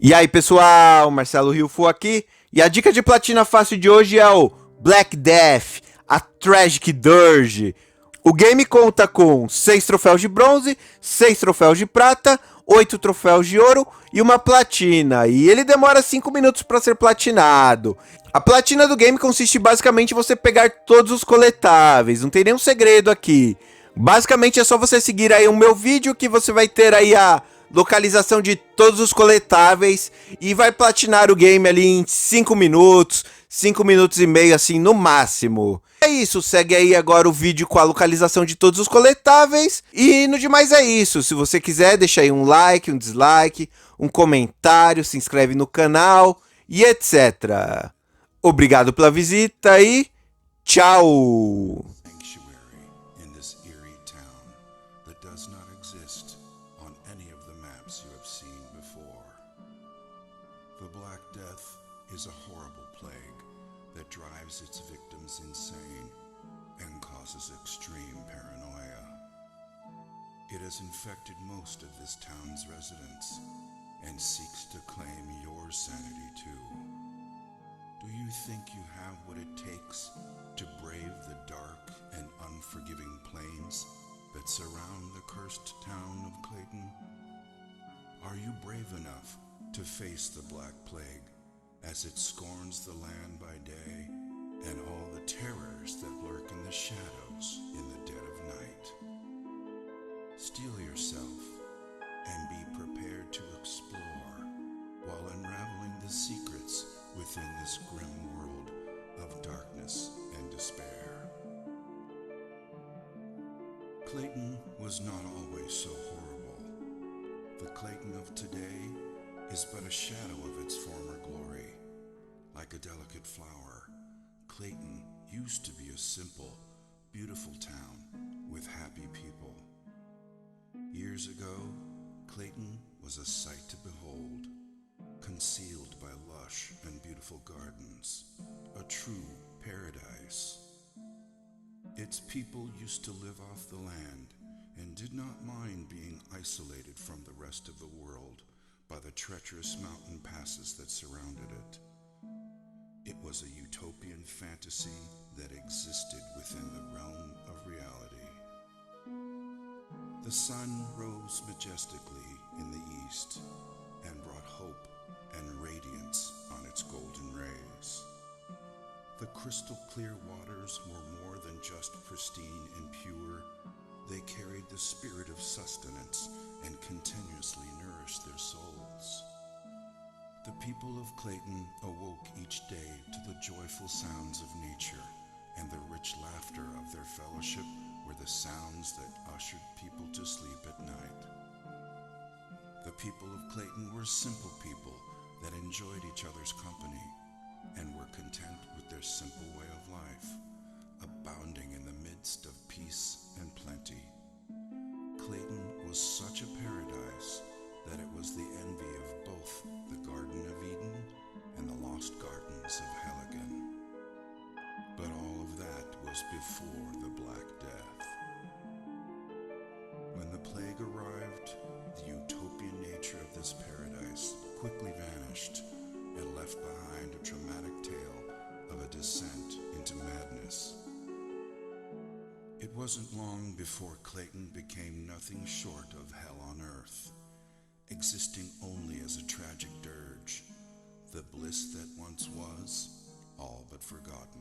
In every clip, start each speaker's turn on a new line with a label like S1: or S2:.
S1: E aí pessoal, Marcelo Rilfo aqui, e a dica de platina fácil de hoje é o Black Death, a Tragic Dirge. O game conta com 6 troféus de bronze, 6 troféus de prata, 8 troféus de ouro e uma platina. E ele demora 5 minutos para ser platinado. A platina do game consiste basicamente em você pegar todos os coletáveis, não tem nenhum segredo aqui. Basicamente é só você seguir aí o meu vídeo que você vai ter aí a localização de todos os coletáveis e vai platinar o game ali em 5 minutos, 5 minutos e meio assim no máximo. É isso, segue aí agora o vídeo com a localização de todos os coletáveis e no demais é isso. Se você quiser, deixa aí um like, um dislike, um comentário, se inscreve no canal e etc. Obrigado pela visita e tchau!
S2: The Black Death is a horrible plague that drives its victims insane and causes extreme paranoia. It has infected most of this town's residents and seeks to claim your sanity too. Do you think you have what it takes to brave the dark and unforgiving plains that surround the cursed town of Clayton? Are you brave enough to face the Black Plague as it scorns the land by day and all the terrors that lurk in the shadows in the dead of night? Steel yourself and be prepared to explore while unraveling the secrets within this grim world of darkness and despair. Clayton was not always so horrible. The Clayton of today is but a shadow of its former glory. Like a delicate flower, Clayton used to be a simple, beautiful town with happy people. Years ago, Clayton was a sight to behold, concealed by lush and beautiful gardens, a true paradise. Its people used to live off the land and did not mind being isolated from the rest of the world by the treacherous mountain passes that surrounded it. It was a utopian fantasy that existed within the realm of reality. The sun rose majestically in the east and brought hope and radiance on its golden rays. The crystal clear waters were more than just pristine and pure. They carried the spirit of sustenance and continuously nourished their souls. The people of Clayton awoke each day to the joyful sounds of nature, and the rich laughter of their fellowship were the sounds that ushered people to sleep at night. The people of Clayton were simple people that enjoyed each other's company and were content with their simple way of life, abounding in the midst of peace and plenty. Clayton was such a paradise that it was the envy of both the Garden of Eden and the lost gardens of Helligan. But all of that was before the Black Death. When the plague arrived, the utopian nature of this paradise quickly vanished and left behind a dramatic tale of a descent into madness. It wasn't long before Clayton became nothing short of hell on earth, existing only as a tragic dirge, the bliss that once was, all but forgotten.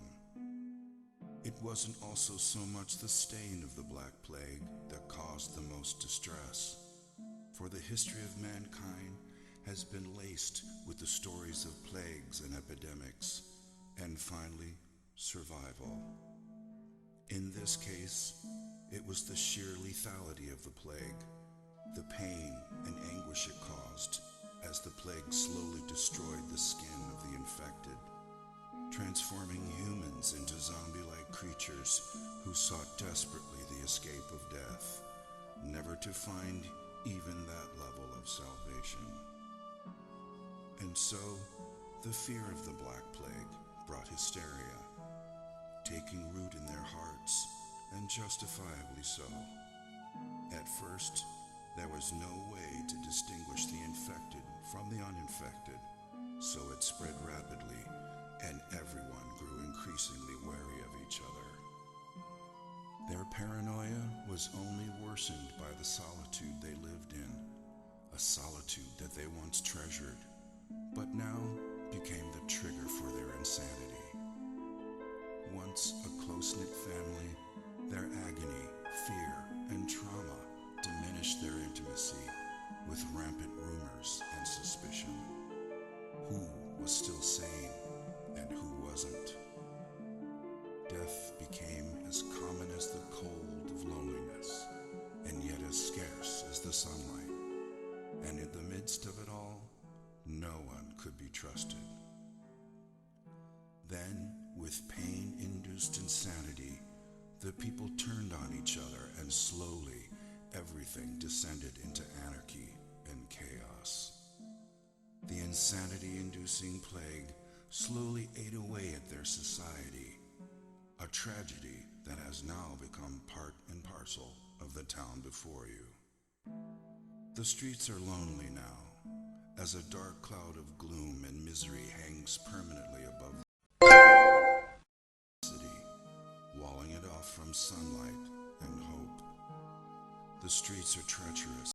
S2: It wasn't also so much the stain of the Black Plague that caused the most distress, for the history of mankind has been laced with the stories of plagues and epidemics, and finally, survival. In this case, it was the sheer lethality of the plague, the pain and anguish it caused as the plague slowly destroyed the skin of the infected, transforming humans into zombie-like creatures who sought desperately the escape of death, never to find even that level of salvation. And so, the fear of the Black Plague brought hysteria, taking root in their hearts, and justifiably so. At first, there was no way to distinguish the infected from the uninfected, so it spread rapidly, and everyone grew increasingly wary of each other. Their paranoia was only worsened by the solitude they lived in, a solitude that they once treasured, but now became the trigger for their insanity. Once a close-knit family, their agony, fear, and trauma diminished their intimacy with rampant rumors and suspicion. Who was still sane and who wasn't? Death became as common as the cold of loneliness, and yet as scarce as the sunlight. And in the midst of it all, no one could be trusted. Then, with pain-induced insanity, the people turned on each other, and slowly everything descended into anarchy and chaos. The insanity-inducing plague slowly ate away at their society, a tragedy that has now become part and parcel of the town before you. The streets are lonely now, as a dark cloud of gloom and misery hangs permanently above the city, walling it off from sunlight and hope. The streets are treacherous.